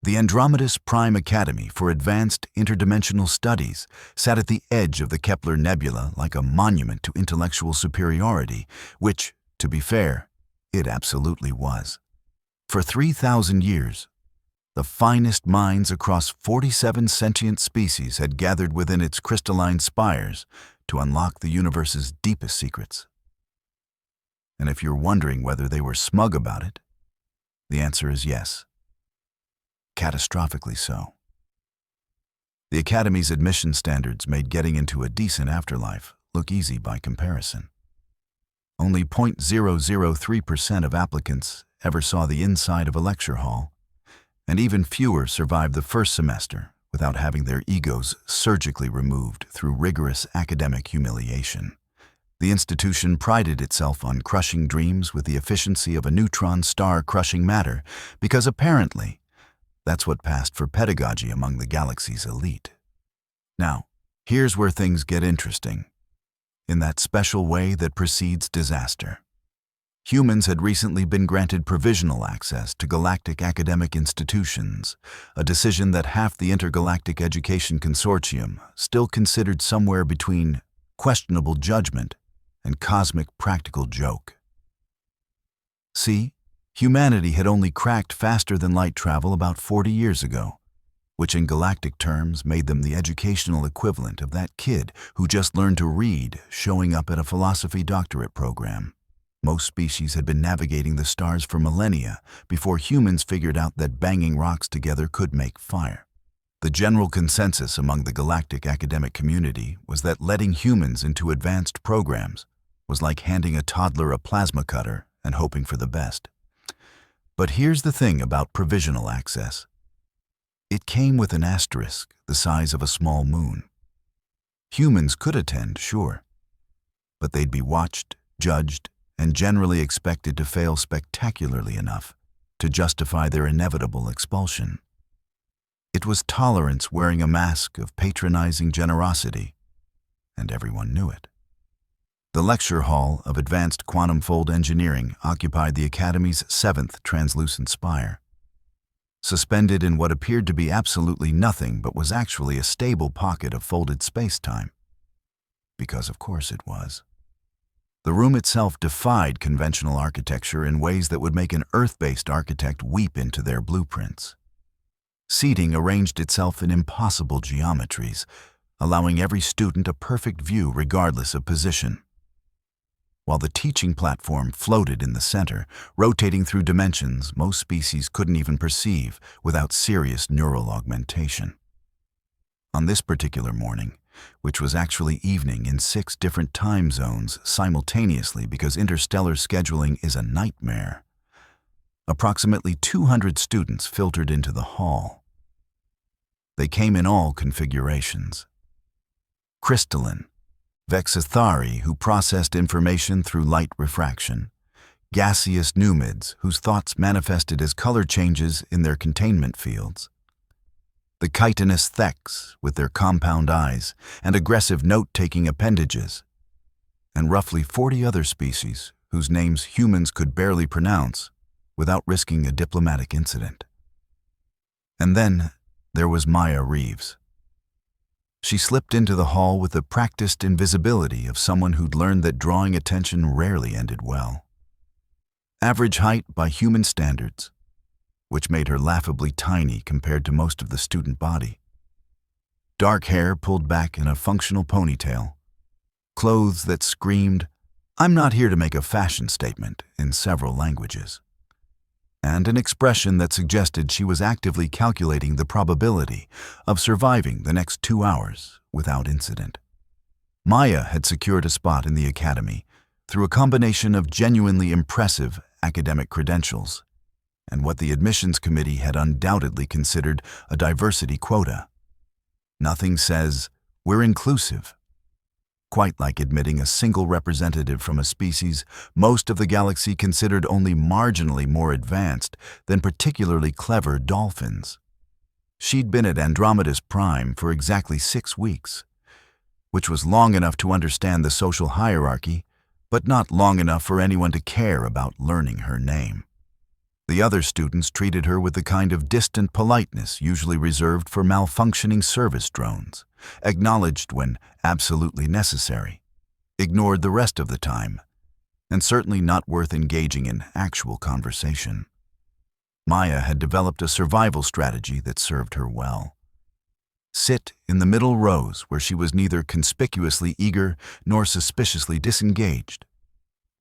The Andromeda's Prime Academy for Advanced Interdimensional Studies sat at the edge of the Kepler Nebula like a monument to intellectual superiority, which, to be fair, it absolutely was. For 3,000 years, the finest minds across 47 sentient species had gathered within its crystalline spires to unlock the universe's deepest secrets. And if you're wondering whether they were smug about it, the answer is yes. Catastrophically so. The Academy's admission standards made getting into a decent afterlife look easy by comparison. Only 0.003% of applicants ever saw the inside of a lecture hall, and even fewer survived the first semester without having their egos surgically removed through rigorous academic humiliation. The institution prided itself on crushing dreams with the efficiency of a neutron star crushing matter, because apparently that's what passed for pedagogy among the galaxy's elite. Now, here's where things get interesting. In that special way that precedes disaster, humans had recently been granted provisional access to galactic academic institutions, a decision that half the Intergalactic Education Consortium still considered somewhere between questionable judgment and cosmic practical joke. See, humanity had only cracked faster-than-light travel about 40 years ago, which in galactic terms made them the educational equivalent of that kid who just learned to read showing up at a philosophy doctorate program. Most species had been navigating the stars for millennia before humans figured out that banging rocks together could make fire. The general consensus among the galactic academic community was that letting humans into advanced programs was like handing a toddler a plasma cutter and hoping for the best. But here's the thing about provisional access. It came with an asterisk the size of a small moon. Humans could attend, sure, but they'd be watched, judged, and generally expected to fail spectacularly enough to justify their inevitable expulsion. It was tolerance wearing a mask of patronizing generosity, and everyone knew it. The lecture hall of Advanced Quantum Fold Engineering occupied the Academy's 7th translucent spire. Suspended in what appeared to be absolutely nothing but was actually a stable pocket of folded space-time. Because of course it was. The room itself defied conventional architecture in ways that would make an Earth-based architect weep into their blueprints. Seating arranged itself in impossible geometries, allowing every student a perfect view regardless of position. While the teaching platform floated in the center, rotating through dimensions most species couldn't even perceive without serious neural augmentation. On this particular morning, which was actually evening in 6 different time zones simultaneously because interstellar scheduling is a nightmare, approximately 200 students filtered into the hall. They came in all configurations. Crystalline, Vel'kari, who processed information through light refraction, gaseous numids, whose thoughts manifested as color changes in their containment fields, the chitinous theks with their compound eyes and aggressive note-taking appendages, and roughly 40 other species whose names humans could barely pronounce without risking a diplomatic incident. And then there was Lina Reeves. She slipped into the hall with the practiced invisibility of someone who'd learned that drawing attention rarely ended well. Average height by human standards, which made her laughably tiny compared to most of the student body. Dark hair pulled back in a functional ponytail. Clothes that screamed, "I'm not here to make a fashion statement," in several languages. And an expression that suggested she was actively calculating the probability of surviving the next 2 hours without incident. Maya had secured a spot in the Academy through a combination of genuinely impressive academic credentials and what the admissions committee had undoubtedly considered a diversity quota. Nothing says, "We're inclusive," quite like admitting a single representative from a species most of the galaxy considered only marginally more advanced than particularly clever dolphins. She'd been at Andromeda's Prime for exactly 6 weeks, which was long enough to understand the social hierarchy, but not long enough for anyone to care about learning her name. The other students treated her with the kind of distant politeness usually reserved for malfunctioning service drones, acknowledged when absolutely necessary, ignored the rest of the time, and certainly not worth engaging in actual conversation. Maya had developed a survival strategy that served her well. Sit in the middle rows where she was neither conspicuously eager nor suspiciously disengaged.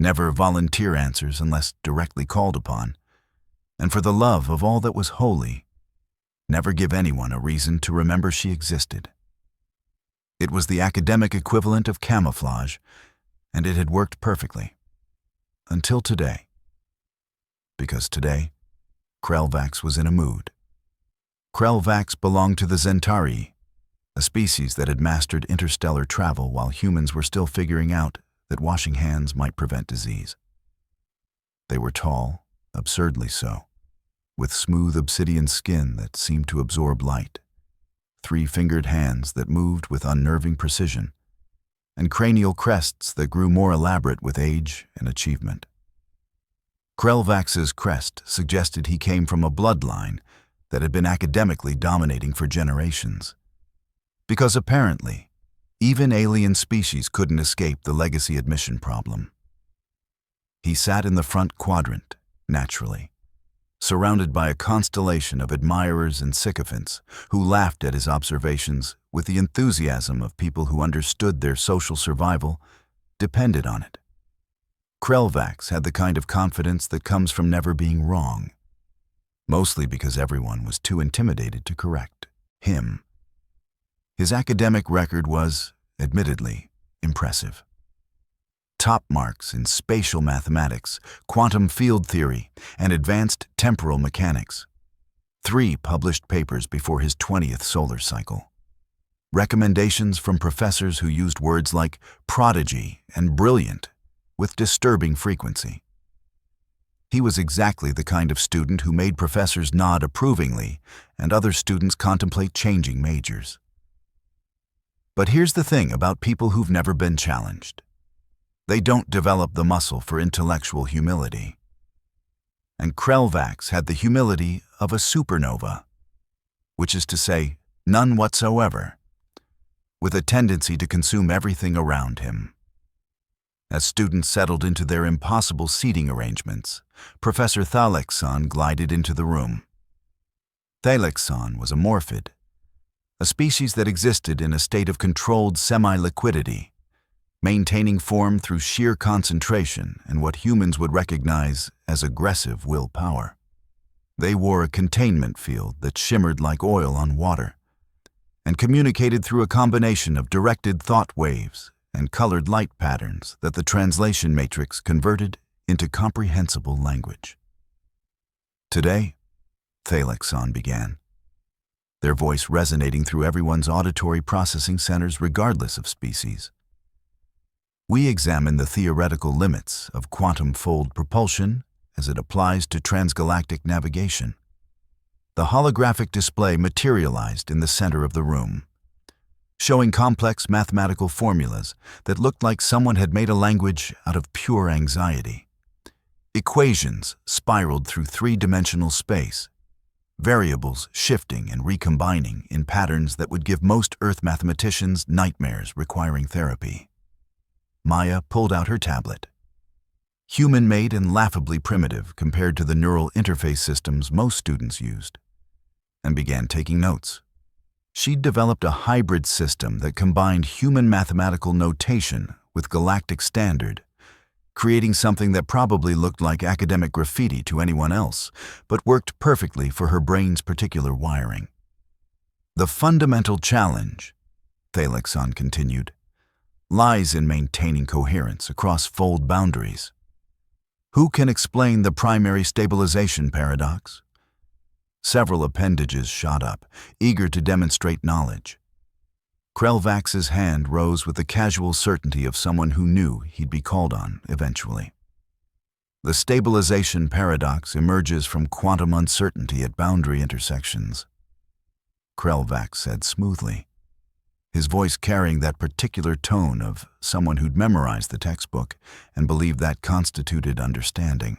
Never volunteer answers unless directly called upon. And for the love of all that was holy, never give anyone a reason to remember she existed. It was the academic equivalent of camouflage, and it had worked perfectly. Until today. Because today, Krelvax was in a mood. Krelvax belonged to the Zhen'thari, a species that had mastered interstellar travel while humans were still figuring out that washing hands might prevent disease. They were tall, absurdly so, with smooth obsidian skin that seemed to absorb light, three-fingered hands that moved with unnerving precision, and cranial crests that grew more elaborate with age and achievement. Krelvax's crest suggested he came from a bloodline that had been academically dominating for generations. Because apparently, even alien species couldn't escape the legacy admission problem. He sat in the front quadrant, naturally, surrounded by a constellation of admirers and sycophants who laughed at his observations with the enthusiasm of people who understood their social survival depended on it. Krelvax had the kind of confidence that comes from never being wrong, mostly because everyone was too intimidated to correct him. His academic record was, admittedly, impressive. Top marks in spatial mathematics, quantum field theory, and advanced temporal mechanics. 3 published papers before his 20th solar cycle. Recommendations from professors who used words like prodigy and brilliant with disturbing frequency. He was exactly the kind of student who made professors nod approvingly and other students contemplate changing majors. But here's the thing about people who've never been challenged. They don't develop the muscle for intellectual humility. And Krelvax had the humility of a supernova, which is to say, none whatsoever, with a tendency to consume everything around him. As students settled into their impossible seating arrangements, Professor Thalexon glided into the room. Thalexon was a morphid, a species that existed in a state of controlled semi-liquidity, maintaining form through sheer concentration and what humans would recognize as aggressive willpower. They wore a containment field that shimmered like oil on water and communicated through a combination of directed thought waves and colored light patterns that the translation matrix converted into comprehensible language. Today, Thalexon began, their voice resonating through everyone's auditory processing centers regardless of species. We examine the theoretical limits of quantum fold propulsion as it applies to transgalactic navigation. The holographic display materialized in the center of the room, showing complex mathematical formulas that looked like someone had made a language out of pure anxiety. Equations spiraled through 3-dimensional space, variables shifting and recombining in patterns that would give most Earth mathematicians nightmares requiring therapy. Maya pulled out her tablet, human-made and laughably primitive compared to the neural interface systems most students used, and began taking notes. She'd developed a hybrid system that combined human mathematical notation with galactic standard, creating something that probably looked like academic graffiti to anyone else, but worked perfectly for her brain's particular wiring. The fundamental challenge, Thalexon continued, lies in maintaining coherence across fold boundaries. Who can explain the primary stabilization paradox? Several appendages shot up, eager to demonstrate knowledge. Krelvax's hand rose with the casual certainty of someone who knew he'd be called on eventually. The stabilization paradox emerges from quantum uncertainty at boundary intersections, Krelvax said smoothly, his voice carrying that particular tone of someone who'd memorized the textbook and believed that constituted understanding.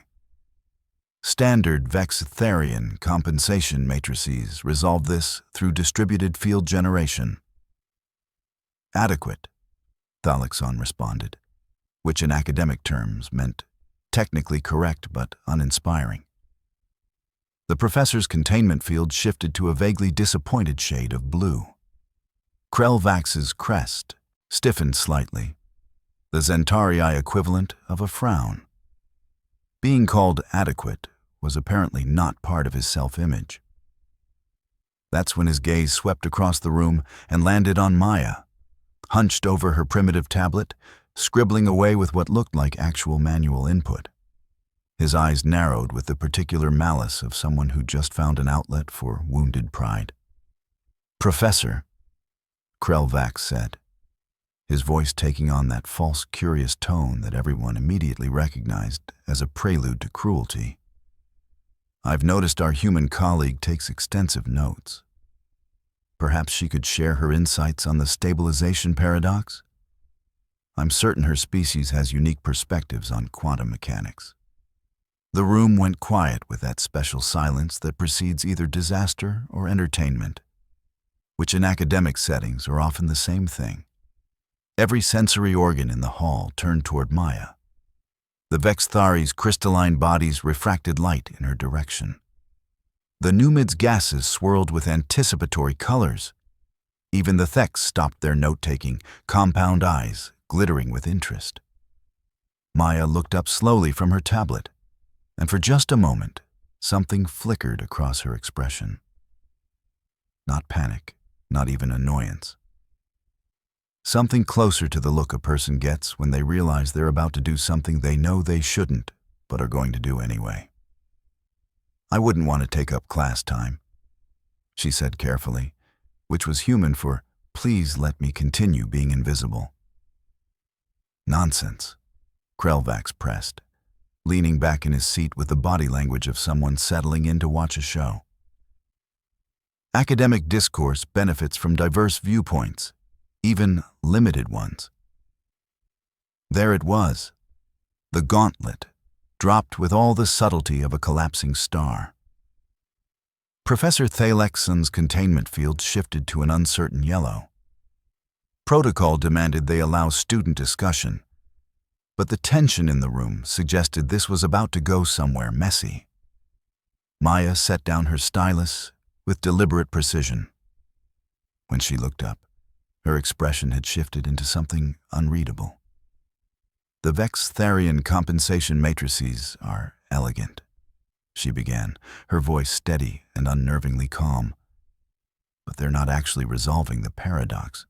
Standard Vel'kari compensation matrices resolve this through distributed field generation. Adequate, Thalexon responded, which in academic terms meant technically correct but uninspiring. The professor's containment field shifted to a vaguely disappointed shade of blue. Krelvax's crest stiffened slightly, the Zhen'thori equivalent of a frown. Being called adequate was apparently not part of his self-image. That's when his gaze swept across the room and landed on Maya, hunched over her primitive tablet, scribbling away with what looked like actual manual input. His eyes narrowed with the particular malice of someone who just found an outlet for wounded pride. "Professor," Krelvax said, his voice taking on that false, curious tone that everyone immediately recognized as a prelude to cruelty. "I've noticed our human colleague takes extensive notes. Perhaps she could share her insights on the stabilization paradox? I'm certain her species has unique perspectives on quantum mechanics." The room went quiet with that special silence that precedes either disaster or entertainment, which in academic settings are often the same thing. Every sensory organ in the hall turned toward Maya. The Vel'kari's crystalline bodies refracted light in her direction. The Numid's gases swirled with anticipatory colors. Even the Theks stopped their note-taking, compound eyes glittering with interest. Maya looked up slowly from her tablet, and for just a moment, something flickered across her expression. Not panic, not even annoyance. Something closer to the look a person gets when they realize they're about to do something they know they shouldn't, but are going to do anyway. "I wouldn't want to take up class time," she said carefully, which was human for, "Please let me continue being invisible." "Nonsense," Krelvax pressed, leaning back in his seat with the body language of someone settling in to watch a show. Academic discourse benefits from diverse viewpoints, even limited ones. There it was, the gauntlet, dropped with all the subtlety of a collapsing star. Professor Thalexon's containment field shifted to an uncertain yellow. Protocol demanded they allow student discussion, but the tension in the room suggested this was about to go somewhere messy. Maya set down her stylus with deliberate precision. When she looked up, her expression had shifted into something unreadable. "The Vel'kari compensation matrices are elegant," she began, her voice steady and unnervingly calm. "But they're not actually resolving the paradox.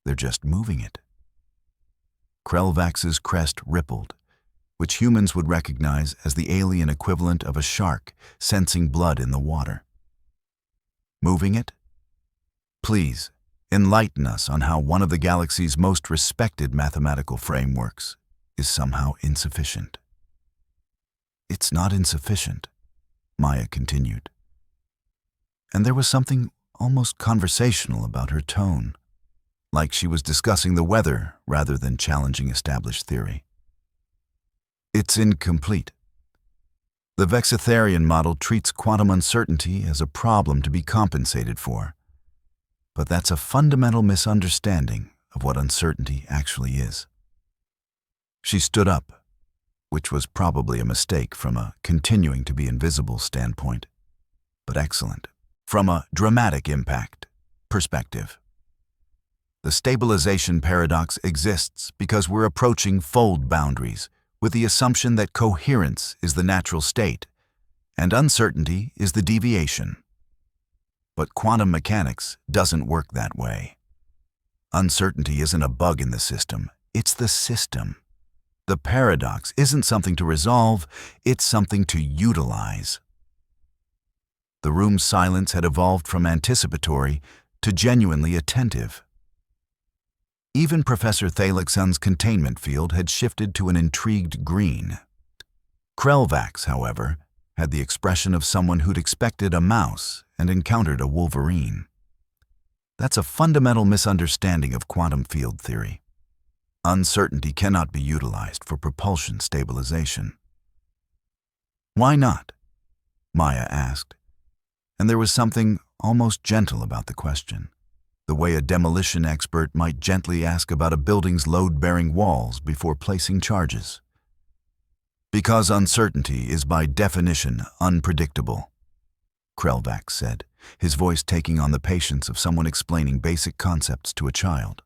They're just moving it." Krelvax's crest rippled, which humans would recognize as the alien equivalent of a shark sensing blood in the water. "Moving it? Please, enlighten us on how one of the galaxy's most respected mathematical frameworks is somehow insufficient." "It's not insufficient," Maya continued. And there was something almost conversational about her tone, like she was discussing the weather rather than challenging established theory. "It's incomplete. The Vel'kari model treats quantum uncertainty as a problem to be compensated for. But that's a fundamental misunderstanding of what uncertainty actually is." She stood up, which was probably a mistake from a continuing to be invisible standpoint, but excellent from a dramatic impact perspective. "The stabilization paradox exists because we're approaching fold boundaries with the assumption that coherence is the natural state and uncertainty is the deviation. But quantum mechanics doesn't work that way. Uncertainty isn't a bug in the system, it's the system. The paradox isn't something to resolve, it's something to utilize." The room's silence had evolved from anticipatory to genuinely attentive. Even Professor Thalexon's containment field had shifted to an intrigued green. Krelvax, however, had the expression of someone who'd expected a mouse and encountered a wolverine. That's a fundamental misunderstanding of quantum field theory. Uncertainty cannot be utilized for propulsion stabilization. "Why not?" Maya asked, and there was something almost gentle about the question, the way a demolition expert might gently ask about a building's load-bearing walls before placing charges. Because uncertainty is by definition unpredictable, Krelvax said, his voice taking on the patience of someone explaining basic concepts to a child.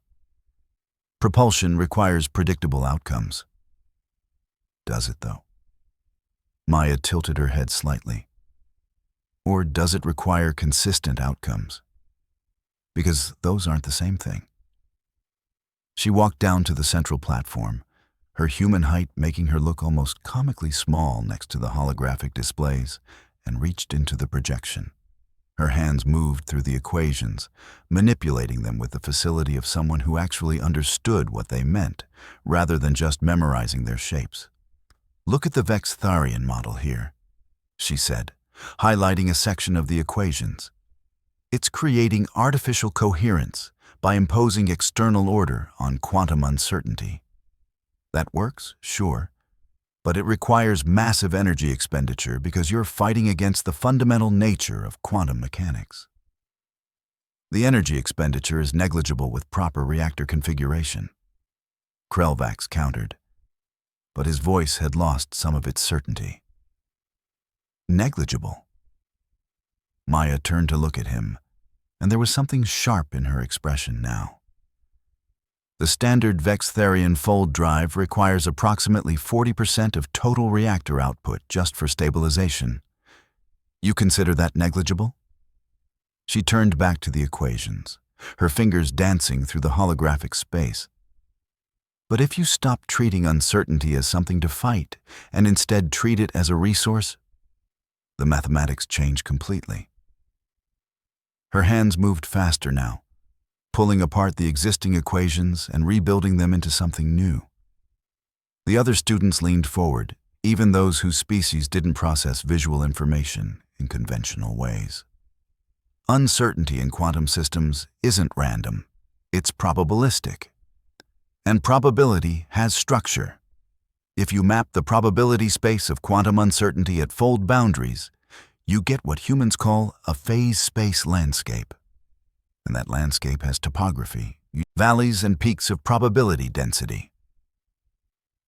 Propulsion requires predictable outcomes. Does it, though? Maya tilted her head slightly. Or does it require consistent outcomes? Because those aren't the same thing. She walked down to the central platform, her human height making her look almost comically small next to the holographic displays, and reached into the projection. Her hands moved through the equations, manipulating them with the facility of someone who actually understood what they meant, rather than just memorizing their shapes. "Look at the Vel'kari model here," she said, highlighting a section of the equations. "It's creating artificial coherence by imposing external order on quantum uncertainty. That works, sure, but it requires massive energy expenditure because you're fighting against the fundamental nature of quantum mechanics. The energy expenditure is negligible with proper reactor configuration," Krelvax countered, but his voice had lost some of its certainty. Negligible? Maya turned to look at him, and there was something sharp in her expression now. The standard Vel'kari fold drive requires approximately 40% of total reactor output just for stabilization. You consider that negligible? She turned back to the equations, her fingers dancing through the holographic space. But if you stop treating uncertainty as something to fight and instead treat it as a resource, the mathematics change completely. Her hands moved faster now, pulling apart the existing equations and rebuilding them into something new. The other students leaned forward, even those whose species didn't process visual information in conventional ways. Uncertainty in quantum systems isn't random, it's probabilistic. And probability has structure. If you map the probability space of quantum uncertainty at fold boundaries, you get what humans call a phase space landscape. And that landscape has topography, valleys and peaks of probability density.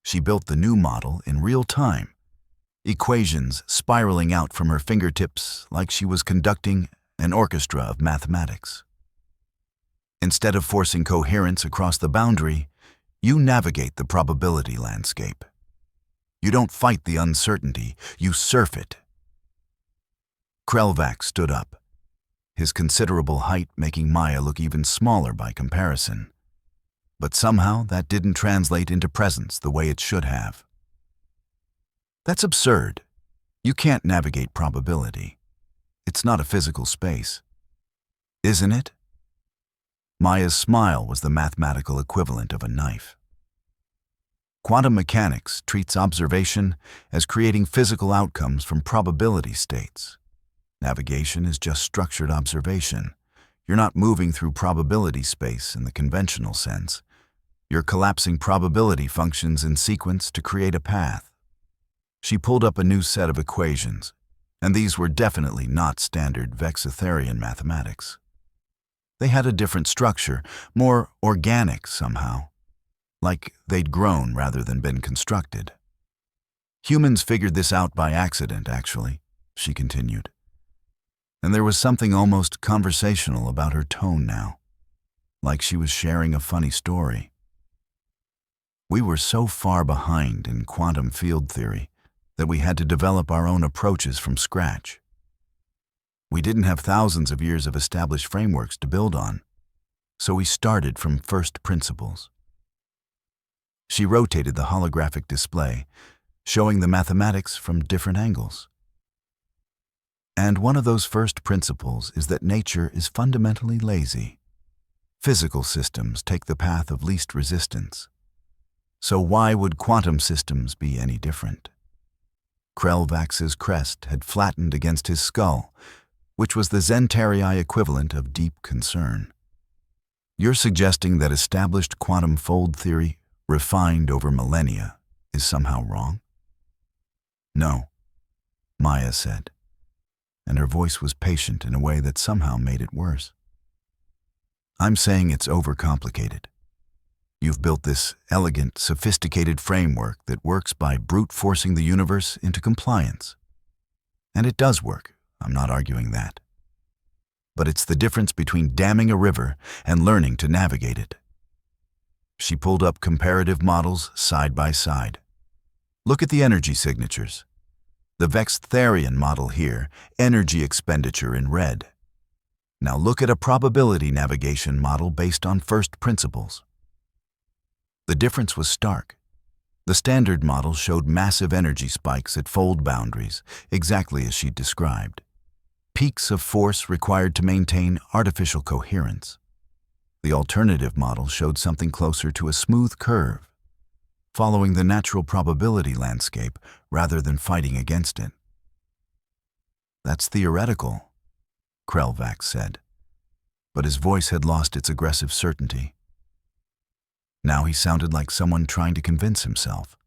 She built the new model in real time, equations spiraling out from her fingertips like she was conducting an orchestra of mathematics. Instead of forcing coherence across the boundary, you navigate the probability landscape. You don't fight the uncertainty, you surf it. Krelvax stood up, his considerable height making Maya look even smaller by comparison. But somehow that didn't translate into presence the way it should have. That's absurd. You can't navigate probability. It's not a physical space. Isn't it? Maya's smile was the mathematical equivalent of a knife. Quantum mechanics treats observation as creating physical outcomes from probability states. Navigation is just structured observation. You're not moving through probability space in the conventional sense. You're collapsing probability functions in sequence to create a path. She pulled up a new set of equations, and these were definitely not standard Vel'kari mathematics. They had a different structure, more organic somehow, like they'd grown rather than been constructed. Humans figured this out by accident, actually, she continued. And there was something almost conversational about her tone now, like she was sharing a funny story. We were so far behind in quantum field theory that we had to develop our own approaches from scratch. We didn't have thousands of years of established frameworks to build on, so we started from first principles. She rotated the holographic display, showing the mathematics from different angles. And one of those first principles is that nature is fundamentally lazy. Physical systems take the path of least resistance. So why would quantum systems be any different? Krelvax's crest had flattened against his skull, which was the Zhen'thor equivalent of deep concern. You're suggesting that established quantum fold theory, refined over millennia, is somehow wrong? No, Maya said. and her voice was patient in a way that somehow made it worse. I'm saying it's overcomplicated. You've built this elegant, sophisticated framework that works by brute forcing the universe into compliance. And it does work, I'm not arguing that. But it's the difference between damming a river and learning to navigate it. She pulled up comparative models side by side. Look at the energy signatures. The Vel'kari model here, energy expenditure in red. Now look at a probability navigation model based on first principles. The difference was stark. The standard model showed massive energy spikes at fold boundaries, exactly as she'd described. Peaks of force required to maintain artificial coherence. The alternative model showed something closer to a smooth curve, following the natural probability landscape rather than fighting against it. That's theoretical, Krelvac said, but his voice had lost its aggressive certainty. Now he sounded like someone trying to convince himself.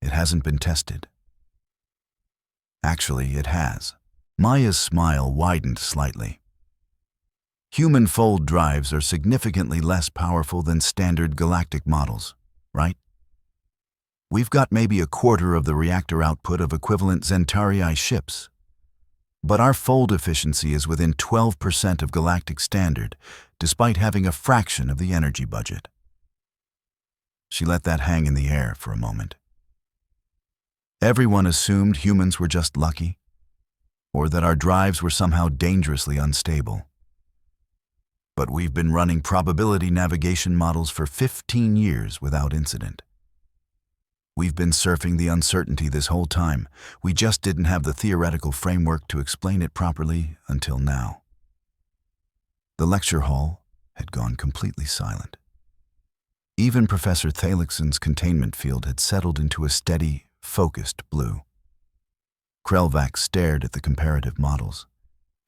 It hasn't been tested. Actually, it has. Maya's smile widened slightly. Human fold drives are significantly less powerful than standard galactic models, right? We've got maybe a quarter of the reactor output of equivalent Zhen'thor ships. But our fold efficiency is within 12% of galactic standard, despite having a fraction of the energy budget. She let that hang in the air for a moment. Everyone assumed humans were just lucky, or that our drives were somehow dangerously unstable. But we've been running probability navigation models for 15 years without incident. We've been surfing the uncertainty this whole time. We just didn't have the theoretical framework to explain it properly until now. The lecture hall had gone completely silent. Even Professor Thalikson's containment field had settled into a steady, focused blue. Krelvac stared at the comparative models,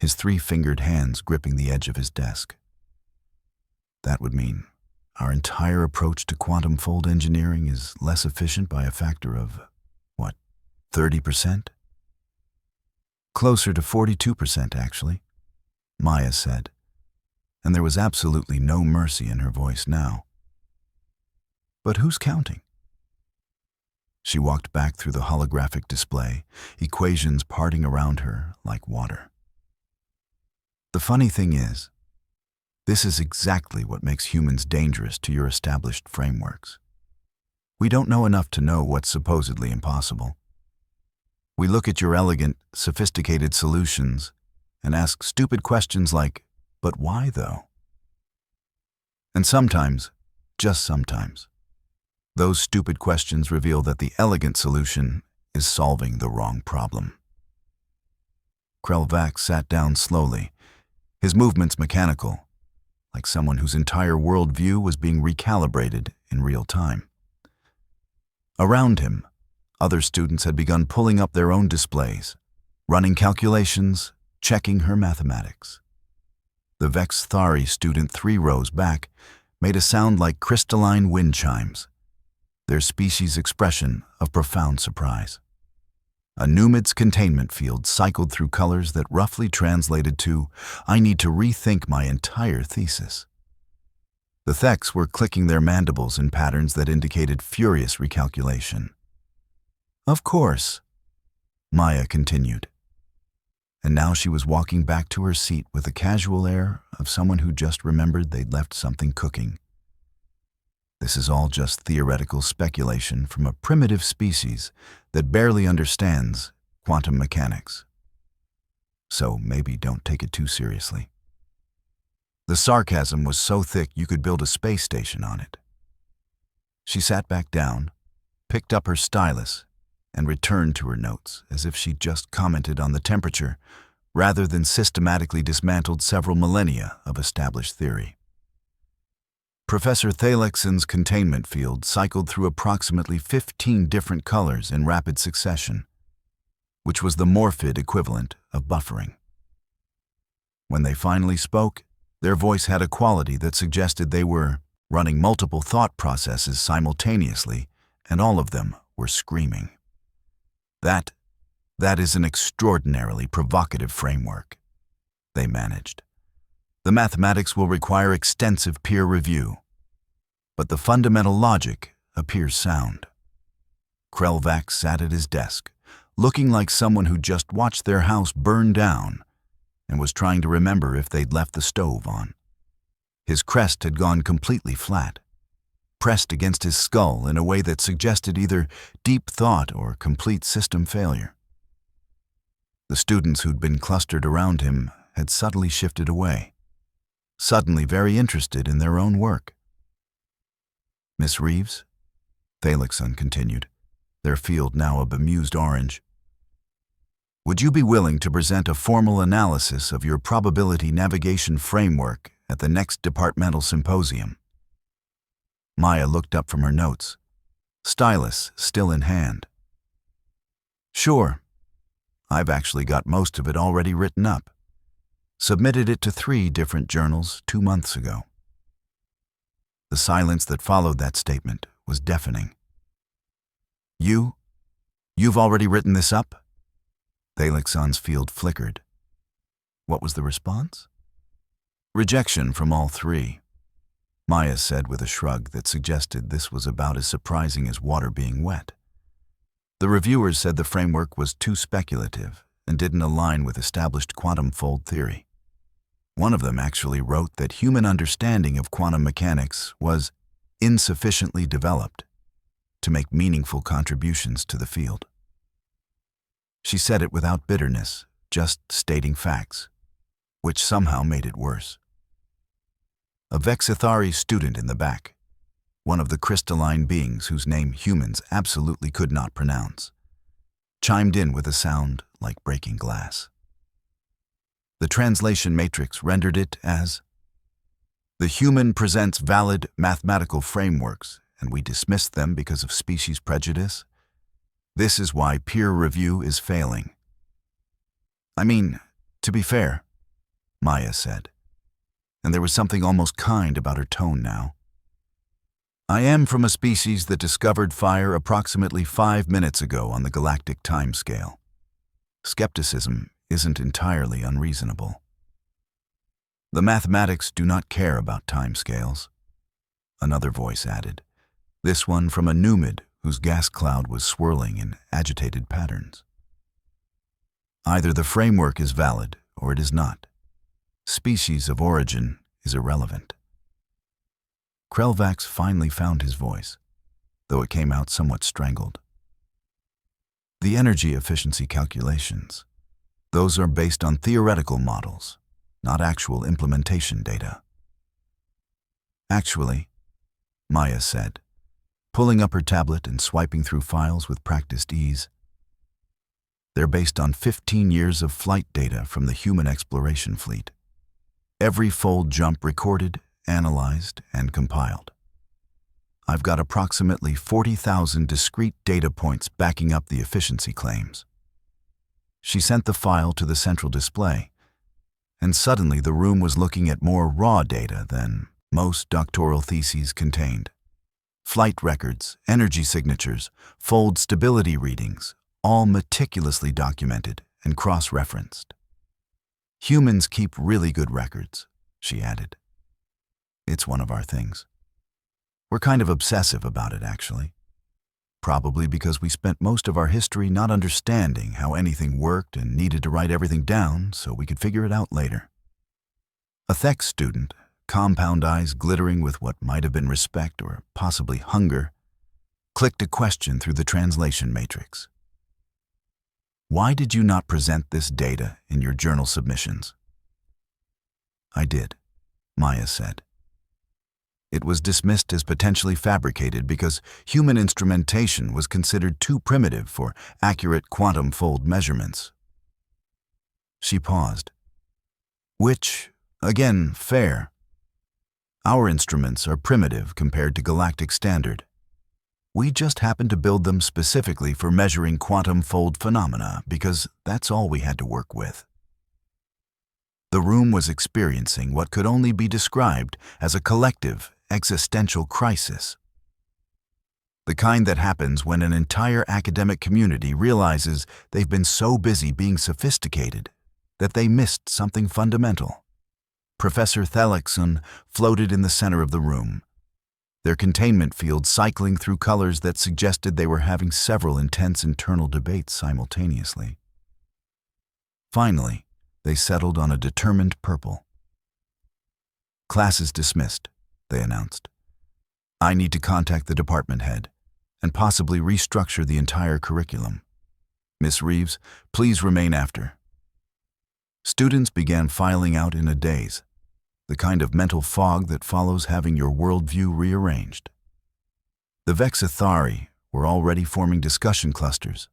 his three-fingered hands gripping the edge of his desk. That would mean our entire approach to quantum fold engineering is less efficient by a factor of, 30%? Closer to 42%, actually, Maya said, and there was absolutely no mercy in her voice now. But who's counting? She walked back through the holographic display, equations parting around her like water. The funny thing is, this is exactly what makes humans dangerous to your established frameworks. We don't know enough to know what's supposedly impossible. We look at your elegant, sophisticated solutions and ask stupid questions like, but why though? And sometimes, just sometimes, those stupid questions reveal that the elegant solution is solving the wrong problem. Krelvac sat down slowly, his movements mechanical, like someone whose entire worldview was being recalibrated in real time. Around him, other students had begun pulling up their own displays, running calculations, checking her mathematics. The Vel'kari student 3 rows back made a sound like crystalline wind chimes, their species' expression of profound surprise. A Numid's containment field cycled through colors that roughly translated to, I need to rethink my entire thesis. The Theks were clicking their mandibles in patterns that indicated furious recalculation. Of course, Maya continued. And now she was walking back to her seat with the casual air of someone who just remembered they'd left something cooking. This is all just theoretical speculation from a primitive species that barely understands quantum mechanics. So maybe don't take it too seriously. The sarcasm was so thick you could build a space station on it. She sat back down, picked up her stylus, and returned to her notes as if she'd just commented on the temperature rather than systematically dismantled several millennia of established theory. Professor Thalikson's containment field cycled through approximately 15 different colors in rapid succession, which was the Morphid equivalent of buffering. When they finally spoke, their voice had a quality that suggested they were running multiple thought processes simultaneously, and all of them were screaming. That That is an extraordinarily provocative framework, they managed. The mathematics will require extensive peer review, but the fundamental logic appears sound. Krelvac sat at his desk, looking like someone who just watched their house burn down and was trying to remember if they'd left the stove on. His crest had gone completely flat, pressed against his skull in a way that suggested either deep thought or complete system failure. The students who'd been clustered around him had subtly shifted away, suddenly very interested in their own work. "Miss Reeves," Thalixon continued, their field now a bemused orange, "would you be willing to present a formal analysis of your probability navigation framework at the next departmental symposium?" Maya looked up from her notes, stylus still in hand. "Sure. I've actually got most of it already written up. Submitted it to 3 different journals 2 months ago." The silence that followed that statement was deafening. You've already written this up?" Thalixon's field flickered. What was the response? "Rejection from all 3. Maya said with a shrug that suggested this was about as surprising as water being wet. The reviewers said the framework was too speculative and didn't align with established quantum fold theory. One of them actually wrote that human understanding of quantum mechanics was insufficiently developed to make meaningful contributions to the field. She said it without bitterness, just stating facts, which somehow made it worse. A Vel'kari student in the back, one of the crystalline beings whose name humans absolutely could not pronounce, chimed in with a sound like breaking glass. The translation matrix rendered it as, "The human presents valid mathematical frameworks, and we dismiss them because of species prejudice. This is why peer review is failing." "I mean, to be fair," Maya said, and there was something almost kind about her tone now. "I am from a species that discovered fire approximately 5 minutes ago on the galactic timescale. Skepticism isn't entirely unreasonable. The mathematics do not care about timescales," another voice added, this one from a Numid whose gas cloud was swirling in agitated patterns. "Either the framework is valid or it is not. Species of origin is irrelevant." Krelvac finally found his voice, though it came out somewhat strangled. "The energy efficiency calculations, those are based on theoretical models, not actual implementation data." "Actually," Maya said, pulling up her tablet and swiping through files with practiced ease, "they're based on 15 years of flight data from the human exploration fleet. Every fold jump recorded, analyzed, and compiled. I've got approximately 40,000 discrete data points backing up the efficiency claims." She sent the file to the central display, and suddenly the room was looking at more raw data than most doctoral theses contained. Flight records, energy signatures, fold stability readings, all meticulously documented and cross-referenced. "Humans keep really good records," she added. "It's one of our things. We're kind of obsessive about it, actually. Probably because we spent most of our history not understanding how anything worked and needed to write everything down so we could figure it out later." A Thek student, compound eyes glittering with what might have been respect or possibly hunger, clicked a question through the translation matrix. "Why did you not present this data in your journal submissions?" "I did," Maya said. "It was dismissed as potentially fabricated because human instrumentation was considered too primitive for accurate quantum fold measurements." She paused. "Which, again, fair. Our instruments are primitive compared to galactic standard. We just happen to build them specifically for measuring quantum fold phenomena because that's all we had to work with." The room was experiencing what could only be described as a collective existential crisis. The kind that happens when an entire academic community realizes they've been so busy being sophisticated that they missed something fundamental. Professor Vel'kari floated in the center of the room, their containment field cycling through colors that suggested they were having several intense internal debates simultaneously. Finally, they settled on a determined purple. "Class is dismissed," they announced. "I need to contact the department head and possibly restructure the entire curriculum. Miss Reeves, please remain after." Students began filing out in a daze, the kind of mental fog that follows having your worldview rearranged. The Vel'kari were already forming discussion clusters,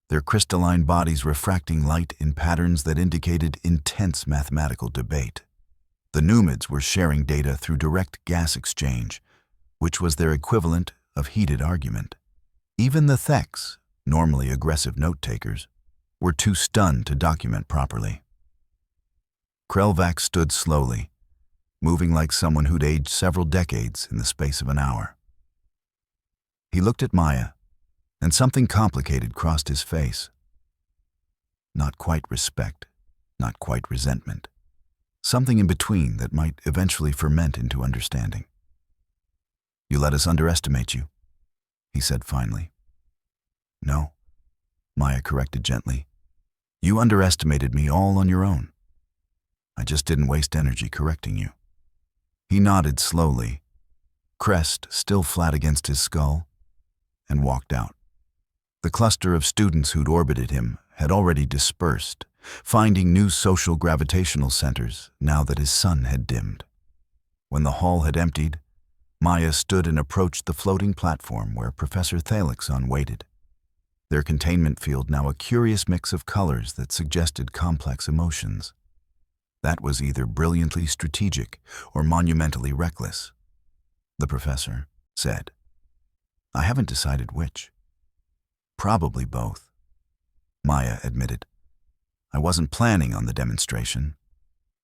their crystalline bodies refracting light in patterns that indicated intense mathematical debate. The Numids were sharing data through direct gas exchange, which was their equivalent of heated argument. Even the Theks, normally aggressive note-takers, were too stunned to document properly. Krelvac stood slowly, moving like someone who'd aged several decades in the space of an hour. He looked at Maya, and something complicated crossed his face. Not quite respect, not quite resentment. Something in between that might eventually ferment into understanding. "You let us underestimate you," he said finally. "No," Maya corrected gently. "You underestimated me all on your own. I just didn't waste energy correcting you." He nodded slowly, crest still flat against his skull, and walked out. The cluster of students who'd orbited him had already dispersed, finding new social gravitational centers now that his sun had dimmed. When the hall had emptied, Maya stood and approached the floating platform where Professor Vel'kari waited, their containment field now a curious mix of colors that suggested complex emotions. That was either brilliantly strategic or monumentally reckless, the professor said. "I haven't decided which." "Probably both," Maya admitted. "I wasn't planning on the demonstration,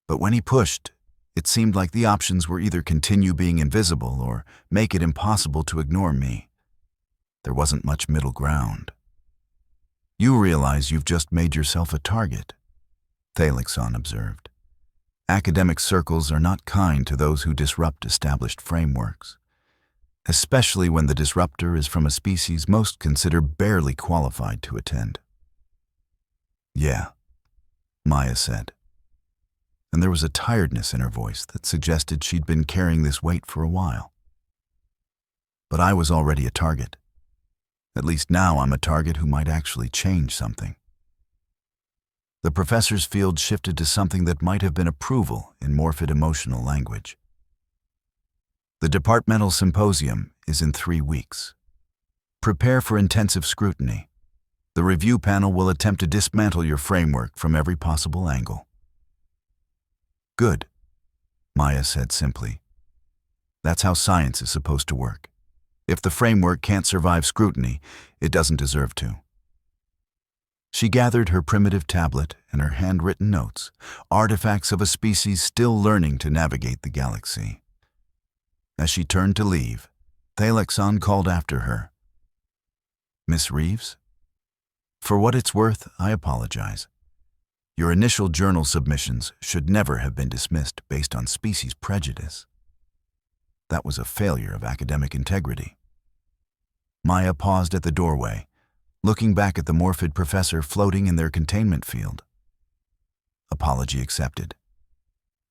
but when he pushed, it seemed like the options were either continue being invisible or make it impossible to ignore me. There wasn't much middle ground." "You realize you've just made yourself a target," Vel'kari observed. "Academic circles are not kind to those who disrupt established frameworks, especially when the disruptor is from a species most consider barely qualified to attend." "Yeah," Maya said, and there was a tiredness in her voice that suggested she'd been carrying this weight for a while. "But I was already a target. At least now I'm a target who might actually change something." The professor's field shifted to something that might have been approval in morphid emotional language. "The departmental symposium is in 3 weeks. Prepare for intensive scrutiny. The review panel will attempt to dismantle your framework from every possible angle." "Good," Maya said simply. "That's how science is supposed to work. If the framework can't survive scrutiny, it doesn't deserve to." She gathered her primitive tablet and her handwritten notes, artifacts of a species still learning to navigate the galaxy. As she turned to leave, Vel'kari called after her. "Miss Reeves? For what it's worth, I apologize. Your initial journal submissions should never have been dismissed based on species prejudice. That was a failure of academic integrity." Maya paused at the doorway, looking back at the morphid professor floating in their containment field. "Apology accepted.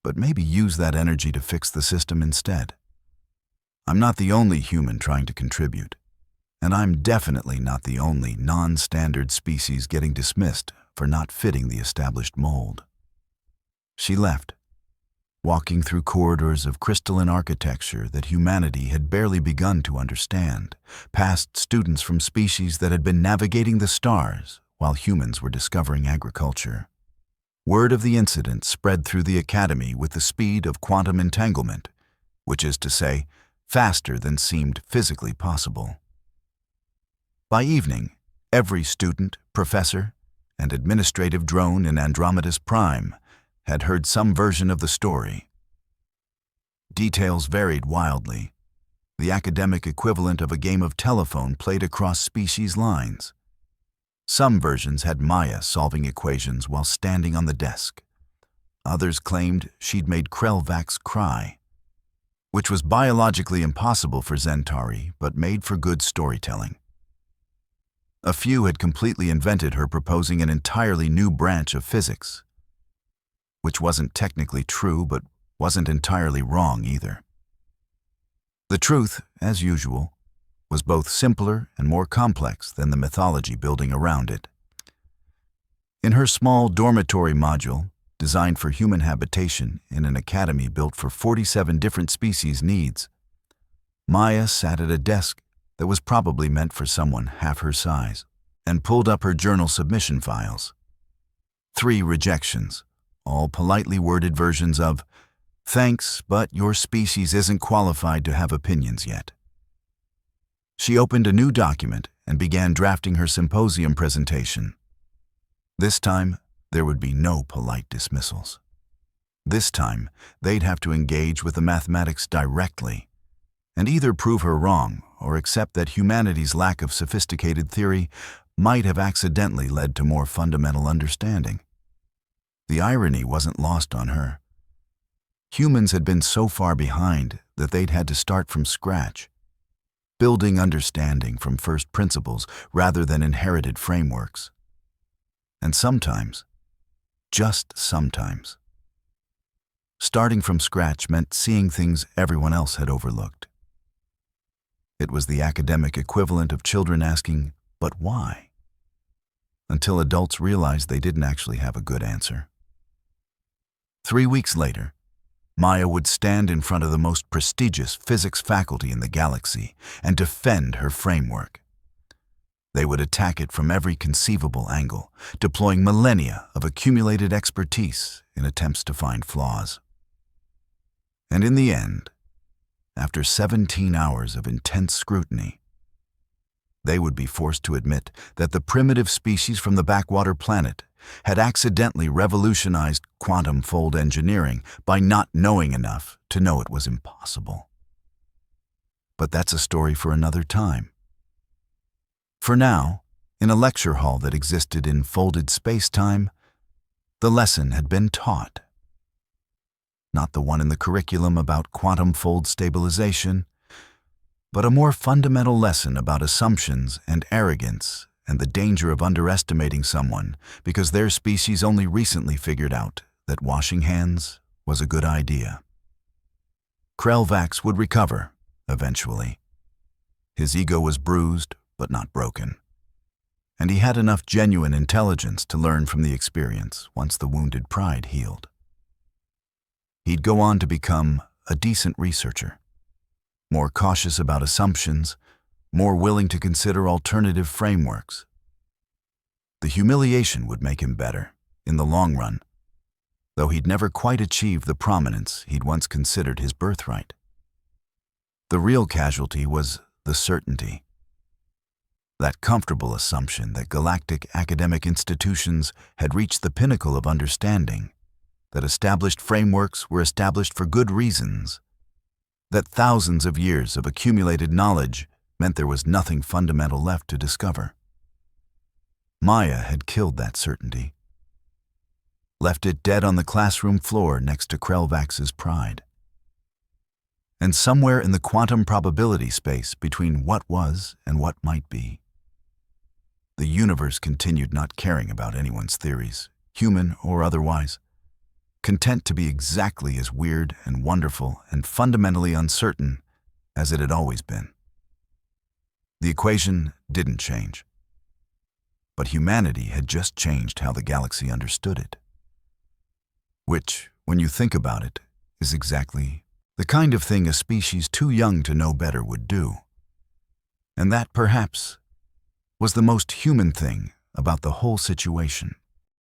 But maybe use that energy to fix the system instead. I'm not the only human trying to contribute, and I'm definitely not the only non-standard species getting dismissed for not fitting the established mold." She left, walking through corridors of crystalline architecture that humanity had barely begun to understand, past students from species that had been navigating the stars while humans were discovering agriculture. Word of the incident spread through the academy with the speed of quantum entanglement, which is to say, faster than seemed physically possible. By evening, every student, professor, and administrative drone in Andromeda's Prime had heard some version of the story. Details varied wildly, the academic equivalent of a game of telephone played across species lines. Some versions had Maya solving equations while standing on the desk. Others claimed she'd made Krelvax cry, which was biologically impossible for Zhen'thori, but made for good storytelling. A few had completely invented her proposing an entirely new branch of physics, which wasn't technically true, but wasn't entirely wrong either. The truth, as usual, was both simpler and more complex than the mythology building around it. In her small dormitory module, designed for human habitation in an academy built for 47 different species' needs, Maya sat at a desk that was probably meant for someone half her size, and pulled up her journal submission files. 3 rejections, all politely worded versions of, "Thanks, but your species isn't qualified to have opinions yet." She opened a new document and began drafting her symposium presentation. This time, there would be no polite dismissals. This time, they'd have to engage with the mathematics directly, and either prove her wrong or accept that humanity's lack of sophisticated theory might have accidentally led to more fundamental understanding. The irony wasn't lost on her. Humans had been so far behind that they'd had to start from scratch, building understanding from first principles rather than inherited frameworks. And sometimes, just sometimes, starting from scratch meant seeing things everyone else had overlooked. It was the academic equivalent of children asking, "But why?" until adults realized they didn't actually have a good answer. 3 weeks later, Maya would stand in front of the most prestigious physics faculty in the galaxy and defend her framework. They would attack it from every conceivable angle, deploying millennia of accumulated expertise in attempts to find flaws. And in the end, after 17 hours of intense scrutiny, they would be forced to admit that the primitive species from the backwater planet had accidentally revolutionized quantum fold engineering by not knowing enough to know it was impossible. But that's a story for another time. For now, in a lecture hall that existed in folded space-time, the lesson had been taught. Not the one in the curriculum about quantum fold stabilization, but a more fundamental lesson about assumptions and arrogance and the danger of underestimating someone because their species only recently figured out that washing hands was a good idea. Krelvax would recover, eventually. His ego was bruised, but not broken. And he had enough genuine intelligence to learn from the experience once the wounded pride healed. He'd go on to become a decent researcher, more cautious about assumptions, more willing to consider alternative frameworks. The humiliation would make him better, in the long run, though he'd never quite achieved the prominence he'd once considered his birthright. The real casualty was the certainty. That comfortable assumption that galactic academic institutions had reached the pinnacle of understanding, that established frameworks were established for good reasons, that thousands of years of accumulated knowledge meant there was nothing fundamental left to discover. Maya had killed that certainty, left it dead on the classroom floor next to Krelvax's pride. And somewhere in the quantum probability space between what was and what might be, the universe continued not caring about anyone's theories, human or otherwise, content to be exactly as weird and wonderful and fundamentally uncertain as it had always been. The equation didn't change, but humanity had just changed how the galaxy understood it. Which, when you think about it, is exactly the kind of thing a species too young to know better would do. And that, perhaps, was the most human thing about the whole situation.